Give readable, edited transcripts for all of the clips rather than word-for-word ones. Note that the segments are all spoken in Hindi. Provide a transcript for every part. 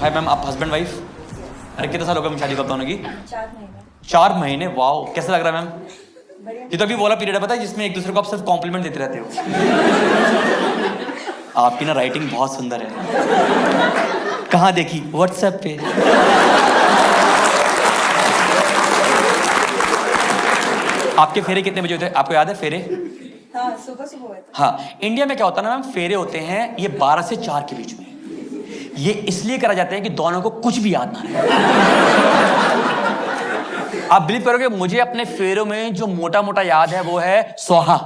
हाय मैम, आप हस्बैंड वाइफ? अरे कितने साल हो गए शादी करता होने की? 4 महीने। 4 महीने? वाओ, कैसा लग रहा है मैम? ये तो अभी वो वाला पीरियड है पता है जिसमें एक दूसरे को आप सिर्फ कॉम्प्लीमेंट देते रहते हो। आपकी ना राइटिंग बहुत सुंदर है। कहाँ देखी? व्हाट्सएप पे। आपके फेरे कितने बजे होते हैं आपको याद है? फेरे हाँ, सुबह सुबह होता है। हाँ, इंडिया में क्या होता है ना मैम, फेरे होते हैं ये 12 से 4 के बीच में। ये इसलिए करा जाते हैं कि दोनों को कुछ भी याद ना रहे। आप बिलीव करोगे, मुझे अपने फेरों में जो मोटा मोटा याद है वो है सोहा।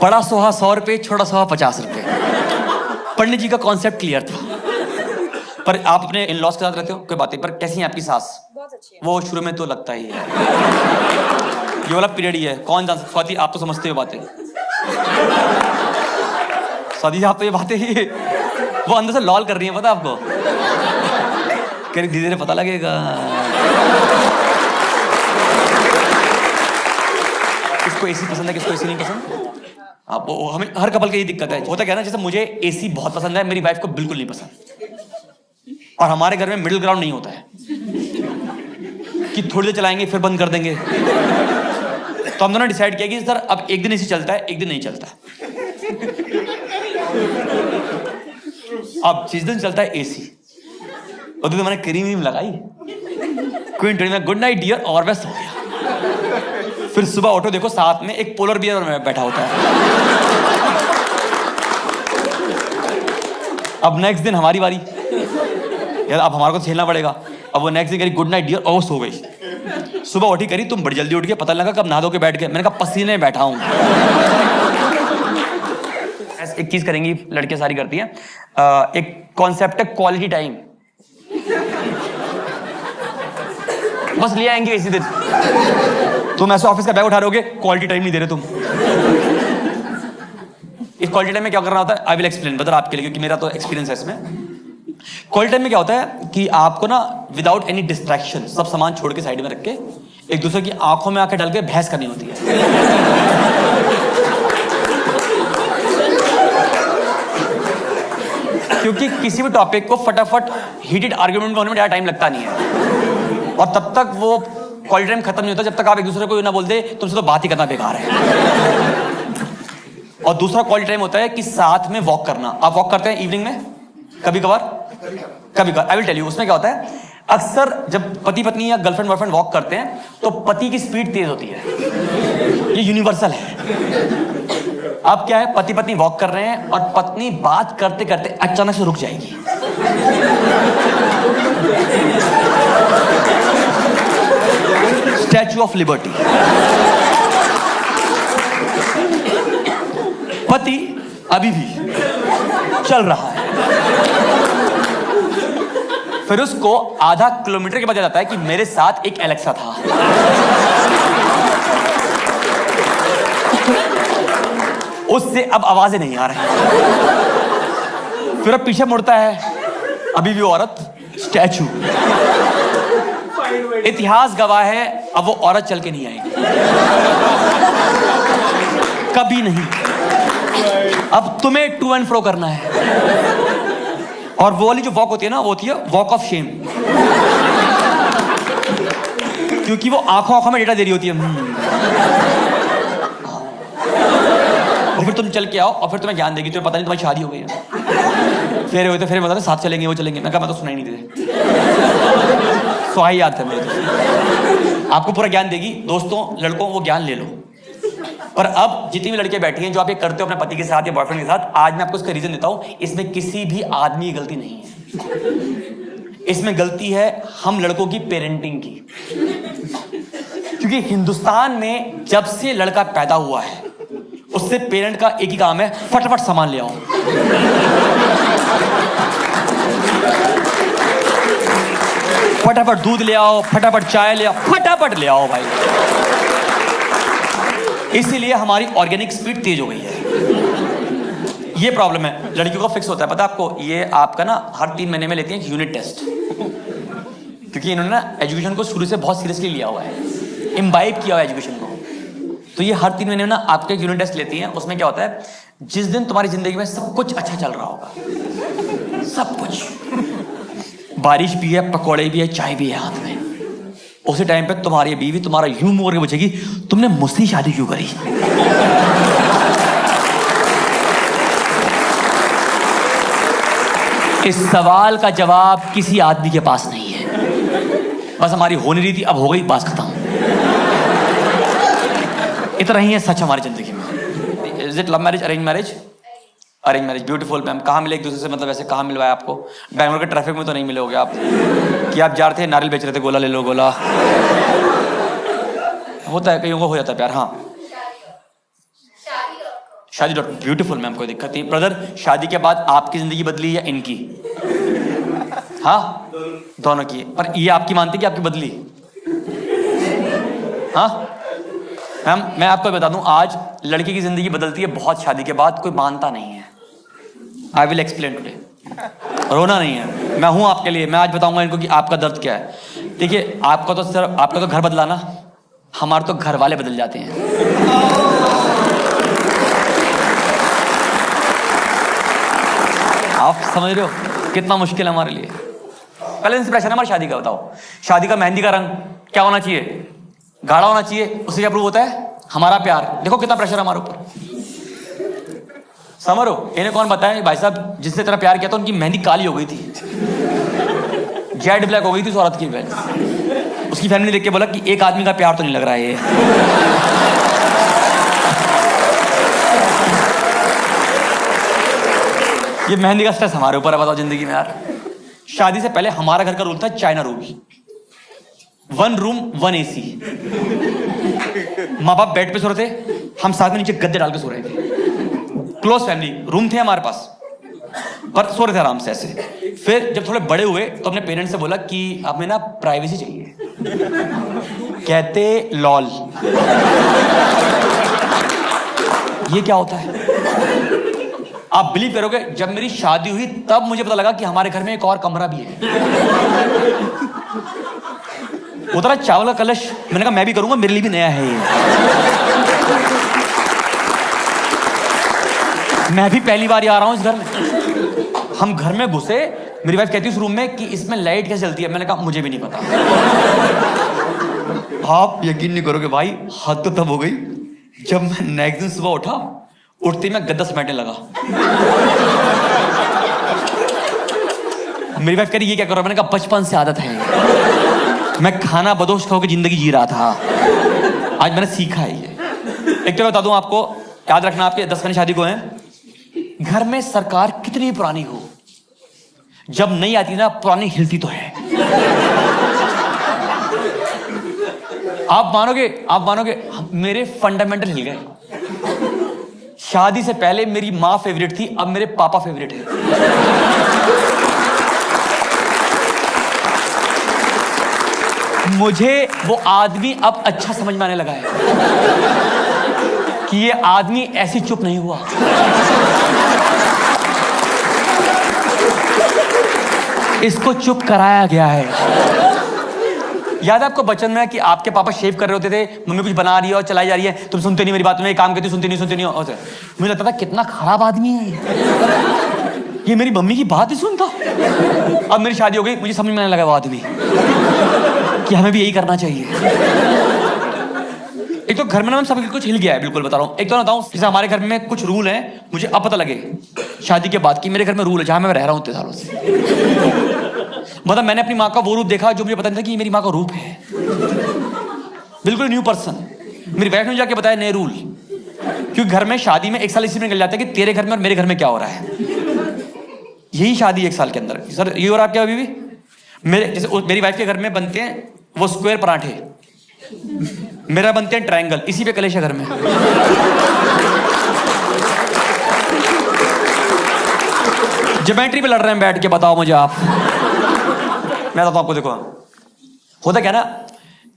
बड़ा सोहा 100 रुपए, छोटा सोहा 50 रुपए। पंडित जी का कॉन्सेप्ट क्लियर था। पर आप अपने इन लॉज के साथ रहते हो, कोई बात नहीं, पर कैसी है आपकी सास? बहुत अच्छी है। वो शुरू में तो लगता ही है, ये वाला पीरियड ही है, कौन जान सकता। स्वाति आप तो समझते हो बातें। स्वाति आप तो ये बातें ही वो अंदर से लॉल कर रही है, पता आपको? कह रही धीरे धीरे पता लगेगा। किसको एसी पसंद है, किसको एसी नहीं पसंद? आप वो हमें हर कपल की ये दिक्कत है। होता क्या है ना, जैसे मुझे एसी बहुत पसंद है, मेरी वाइफ को बिल्कुल नहीं पसंद। और हमारे घर में मिडिल ग्राउंड नहीं होता है कि थोड़ी देर चलाएंगे फिर बंद कर देंगे। तो हम दोनों डिसाइड किया कि सर अब एक दिन एसी चलता है, एक दिन नहीं चलता। अब जिस दिन चलता है एसी, उस दिन मैंने क्रीम लगाई, क्विंटल में गुड नाइट डियर, और मैं सो गया। फिर सुबह ऑटो देखो, साथ में एक पोलर बियर में बैठा होता है। अब नेक्स्ट दिन हमारी बारी, यार अब हमारे को झेलना पड़ेगा। अब वो नेक्स्ट दिन करी गुड नाइट डियर, और वो सो गई। सुबह उठी करी, तुम बड़ी जल्दी उठ गए, पता लगा कब नहा धो के बैठ गए। मैंने कहा पसीने में बैठा हूं। एक चीज करेंगी लड़के सारी करती हैं, एक कॉन्सेप्ट है क्वालिटी टाइम। बस ले आएंगे इसी दिन। तुम ऐसे ऑफिस का बैग उठा रहे होगे, क्वालिटी टाइम नहीं दे रहे तुम। इस क्वालिटी टाइम में क्या करना होता है, आई विल एक्सप्लेन बता आपके लिए, क्योंकि मेरा तो एक्सपीरियंस है इसमें। क्वालिटी टाइम में क्या होता है कि आपको ना विदाउट एनी डिस्ट्रैक्शन सब सामान छोड़ के साइड में रख के एक दूसरे की आंखों में आंखें डाल के बहस करनी होती है। क्योंकि किसी भी टॉपिक को फटाफट हीटेड आर्गुमेंट में होने में ज़्यादा टाइम लगता नहीं है, और तब तक वो क्वालिटी टाइम खत्म नहीं होता जब तक आप एक दूसरे को ना बोल दे तुमसे तो बात ही करना बेकार है। और दूसरा क्वालिटी टाइम होता है कि साथ में वॉक करना। आप वॉक करते हैं इवनिंग में? कभी कभार, कभी कभार। आई विल टेल यू उसमें क्या होता है। अक्सर जब पति पत्नी या गर्लफ्रेंड बॉयफ्रेंड वॉक करते हैं तो पति की स्पीड तेज होती है, ये यूनिवर्सल है। अब क्या है, पति पत्नी वॉक कर रहे हैं और पत्नी बात करते करते अचानक से रुक जाएगी। Statue of liberty. पति अभी भी चल रहा है। फिर उसको आधा किलोमीटर के बाद जाता है कि मेरे साथ एक एलेक्सा था। उससे अब आवाजें नहीं आ रही। फिर अब पीछे मुड़ता है, अभी भी औरत स्टैचू। इतिहास गवाह है, अब वो औरत चल के नहीं आएगी, कभी नहीं। अब तुम्हें टू एंड फ्रो करना है। और वो वाली जो वॉक होती है ना, वो होती है वॉक ऑफ शेम, क्योंकि वो आंखों आंखों में डेटा दे रही होती है। और फिर तुम चल के आओ और फिर तुम्हें ज्ञान देगी, तुम्हें पता नहीं तुम्हारी शादी हो गई है। फेरे हुए थे, फिर बता साथ चलेंगे, वो चलेंगे। मैं कहा मैं तो सुनाई नहीं देते, सुहाई याद था मेरे तो। आपको पूरा ज्ञान देगी। दोस्तों लड़कों वो ज्ञान ले लो। और अब जितनी भी लड़कियां बैठी हैं जो आप ये करते हो अपने पति के साथ या बॉयफ्रेंड के साथ, आज मैं आपको इसका रीजन देता हूं। इसमें किसी भी आदमी की गलती नहीं है, इसमें गलती है हम लड़कों की पेरेंटिंग की। क्योंकि हिंदुस्तान में जब से लड़का पैदा हुआ है उससे पेरेंट का एक ही काम है, फटाफट सामान ले आओ। फटाफट दूध ले आओ, फटाफट चाय ले आओ, फटाफट ले आओ भाई। इसीलिए हमारी ऑर्गेनिक स्पीड तेज हो गई है। ये प्रॉब्लम है। लड़कियों का फिक्स होता है, पता है आपको? ये आपका ना हर 3 महीने में लेती हैं यूनिट टेस्ट, क्योंकि इन्होंने ना एजुकेशन को शुरू से बहुत सीरियसली लिया हुआ है, इम्बाइब किया हुआ है एजुकेशन को। तो ये हर 3 महीने में ना आपके एक यूनिट टेस्ट लेती हैं। उसमें क्या होता है, जिस दिन तुम्हारी जिंदगी में सब कुछ अच्छा चल रहा होगा, सब कुछ, बारिश भी है, पकौड़े भी है, चाय भी है हाथ में, उसी टाइम पे तुम्हारी बीवी तुम्हारा यूं मुंह करके पूछेगी तुमने मुझसे ही शादी क्यों करी। इस सवाल का जवाब किसी आदमी के पास नहीं है। बस हमारी हो नहीं रही थी, अब हो गई, बात खत्म। इतना ही है सच हमारी जिंदगी में। Is it love marriage, arrange marriage? Arrange marriage, beautiful ma'am. कहाँ मिले एक दूसरे से, मतलब ऐसे कहाँ मिलवाया आपको? बैंगलोर के ट्रैफिक में तो नहीं मिले होगे आप कि आप जा रहे थे नारियल बेच रहे थे, गोला ले लो गोला। होता है, कईयों को हो जाता है प्यार। हाँ, शादी डॉट ब्यूटीफुल मैम, कोई दिक्कत नहीं। ब्रदर, शादी के बाद आपकी जिंदगी बदली या इनकी? हाँ, दोनों की। पर ये आपकी मानती कि आपकी बदली? हाँ मैम, मैं आपको बता दूं, आज लड़की की जिंदगी बदलती है बहुत शादी के बाद, कोई मानता नहीं है। I will explain today. रोना नहीं है, मैं हूं आपके लिए। मैं आज बताऊंगा इनको कि आपका दर्द क्या है। देखिए, आपका तो सिर्फ आपका तो घर बदला ना, हमारे तो घर वाले बदल जाते हैं। आप समझ रहे हो कितना मुश्किल है हमारे लिए। पहले इंस्पिरेशन है हमारी शादी का। बताओ, शादी का मेहंदी का रंग क्या होना चाहिए? गाढ़ा होना चाहिए। उससे क्या प्रूव होता है? हमारा प्यार। देखो कितना प्रेशर है हमारे ऊपर। समझो, इन्हें कौन बताए भाई साहब, जिससे तेरा प्यार किया था उनकी मेहंदी काली हो गई थी, जेड ब्लैक हो गई थी उस औरत की मेहंदी। उसकी फैमिली देख के बोला कि एक आदमी का प्यार तो नहीं लग रहा है ये। ये मेहंदी का स्ट्रेस हमारे ऊपर है। बताओ जिंदगी में यार, शादी से पहले हमारा घर का रूल था चाइना रूल, 1 रूम 1 AC। माँ बाप बेड पे सो रहे थे, हम साथ में नीचे गद्दे डाल के सो रहे थे। क्लोज फैमिली, रूम थे हमारे पास, पर सो रहे थे आराम से ऐसे। फिर जब थोड़े बड़े हुए तो अपने पेरेंट्स से बोला कि हमें ना प्राइवेसी चाहिए। कहते लॉल, ये क्या होता है? आप बिलीव करोगे, जब मेरी शादी हुई तब मुझे पता लगा कि हमारे घर में एक और कमरा भी है। उतरा चावल का कलश, मैंने कहा मैं भी करूंगा, मेरे लिए भी नया है ये। मैं भी पहली बार आ रहा हूं इस घर में। हम घर में घुसे, मेरी वाइफ कहती है उस रूम में कि इसमें लाइट कैसे जलती है? मैंने कहा मुझे भी नहीं पता। आप यकीन नहीं करोगे भाई, हद तो तब हो गई जब मैं नेक्स्ट दिन सुबह उठा, उठते मैं गद्दा समेटने लगा। मेरी वाइफ कह रही ये क्या कर रहा? मैंने कहा बचपन से आदत है, मैं खाना बदोश खा के जिंदगी जी रहा था, आज मैंने सीखा है ये। एक तो बता दूं आपको, याद रखना, आपके 10 महीने शादी को हैं, घर में सरकार कितनी पुरानी हो, जब नहीं आती ना पुरानी हिलती तो है। आप मानोगे मेरे फंडामेंटल हिल गए। शादी से पहले मेरी माँ फेवरेट थी, अब मेरे पापा फेवरेट है। मुझे वो आदमी अब अच्छा समझ में आने लगा है कि ये आदमी ऐसी चुप नहीं हुआ। इसको चुप कराया गया है। याद है आपको बचपन में कि आपके पापा शेव कर रहे होते थे, मम्मी कुछ बना रही है और चलाई जा रही है, तुम सुनते नहीं मेरी बात, में काम करती सुनती नहीं होते। मुझे लगता था कितना खराब आदमी है ये मेरी मम्मी की बात ही सुनता। अब मेरी शादी हो गई, मुझे समझ में आने लगा वो आदमी कि हमें भी यही करना चाहिए। एक तो घर में ना सब कुछ हिल गया है, बिल्कुल बता रहा हूँ। एक तो बताऊँ, जैसे हमारे घर में कुछ रूल हैं, मुझे अब पता लगे शादी के बाद कि मेरे घर में रूल है, जहां मैं रह रहा हूँ इतने सालों से। मतलब मैंने अपनी माँ का वो रूप देखा जो मुझे पता नहीं था कि मेरी माँ का रूप है, बिल्कुल न्यू पर्सन। मेरी वाइफ ने जाके बताया नए रूल, क्योंकि घर में शादी में 1 साल इसी में निकल जाता है कि तेरे घर में और मेरे घर में क्या हो रहा है। यही शादी 1 साल के अंदर। सर ये और आप क्या अभी भी मेरे जैसे मेरी वाइफ के घर में बनते हैं वो स्क्वायर पराठे, मेरा बनते हैं ट्रायंगल, इसी पे कलेश है घर में। ज्योमेट्री पे लड़ रहे हैं बैठ के, बताओ मुझे आप। मैं बताता हूं आपको, देखो होता क्या ना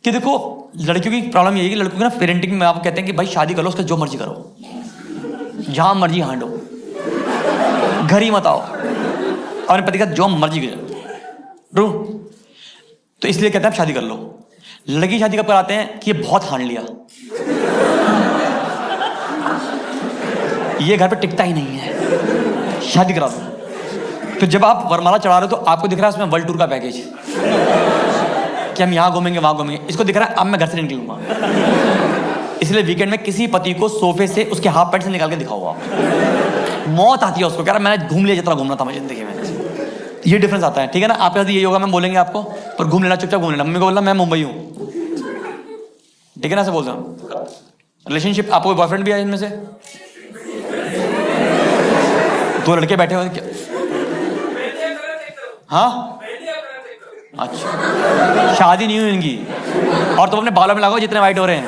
कि देखो लड़कियों की प्रॉब्लम यही है कि लड़कों की ना पेरेंटिंग में आप कहते हैं कि भाई शादी कर लो, उसका जो मर्जी करो, जहां मर्जी हांडो, घर ही मत आओ, अपने पति का जो मर्जी करो। तो इसलिए कहते हैं आप शादी कर लो। लड़की शादी कब कराते हैं कि ये बहुत हांड लिया, ये घर पे टिकता ही नहीं है, शादी करा दो। तो जब आप वरमाला चढ़ा रहे हो तो आपको दिख रहा है उसमें वर्ल्ड टूर का पैकेज कि हम यहाँ घूमेंगे वहाँ घूमेंगे, इसको दिख रहा है अब मैं घर से नहीं निकलूंगा। इसलिए वीकेंड में किसी पति को सोफे से उसके हाफ पैंट से निकाल के दिखाओ आप, मौत आती है उसको, कह रहा मैंने घूम लिया जितना घूमना था मैं जिंदगी में। ये डिफरेंस आता है, ठीक है ना। आपके साथ यही होगा, मैं बोलेंगे आपको पर घूम लेना, चुपचाप घूम लेना। मम्मी को बोलना मैं मुंबई हूँ, ठीक है ना, ऐसे बोलता हूँ। रिलेशनशिप, आपको बॉयफ्रेंड भी है इनमें से? 2 लड़के बैठे हुए क्या? हाँ अच्छा, शादी नहीं हुई इनकी, और तुम अपने बालों में लगाओ जितने वाइट हो रहे हैं।